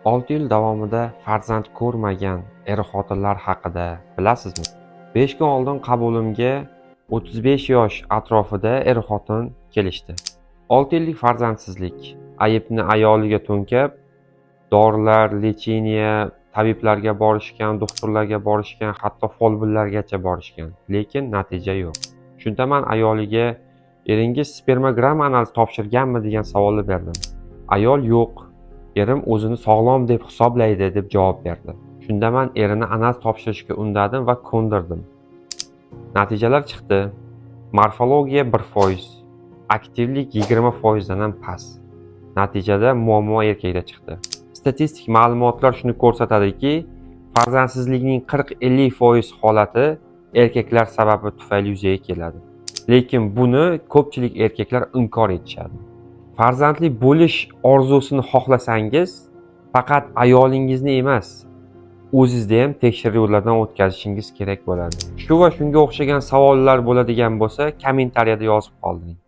6 yil davomida farzand ko'rmagan er-xotinlar haqida bilasizmi? 5 kun oldin qabulimga 35 yosh atrofida er-xotin kelishdi. 6 yillik farzandsizlik, aybni ayoliga to'nkab, dorilar, lecheniya, tabiblarga borishgan, doktorlarga borishgan, hatto folbinlargacha borishgan, lekin natija yo'q. Shunda men ayoliga eringiz spermogramma analizi topshirganmi degan savolni berdim. Ayol yo'q, erim o'zini sog'lom deb hisoblaydi deb javob berdi. Shunda men erini analiz topshirishga undadim va ko'ndirdim. Natijalar chiqdi. Morfologiya 1%, aktivlik 20% dan ham past. Natijada muammo erkakda chiqdi. Statistik ma'lumotlar shuni ko'rsatadiki, farzandsizlikning 40-50% holati erkaklar sababi tufayli yuzaga keladi. Lekin buni ko'pchilik erkaklar inkor etishadi. Farzandli bo'lish orzusini xohlasangiz, faqat ayolingizni emas, o'zingizni ham tekshiruvlardan o'tkazishingiz kerak bo'ladi. Shu va shunga o'xshagan savollar bo'ladigan bo'lsa, kommentariyada yozib qoldiring.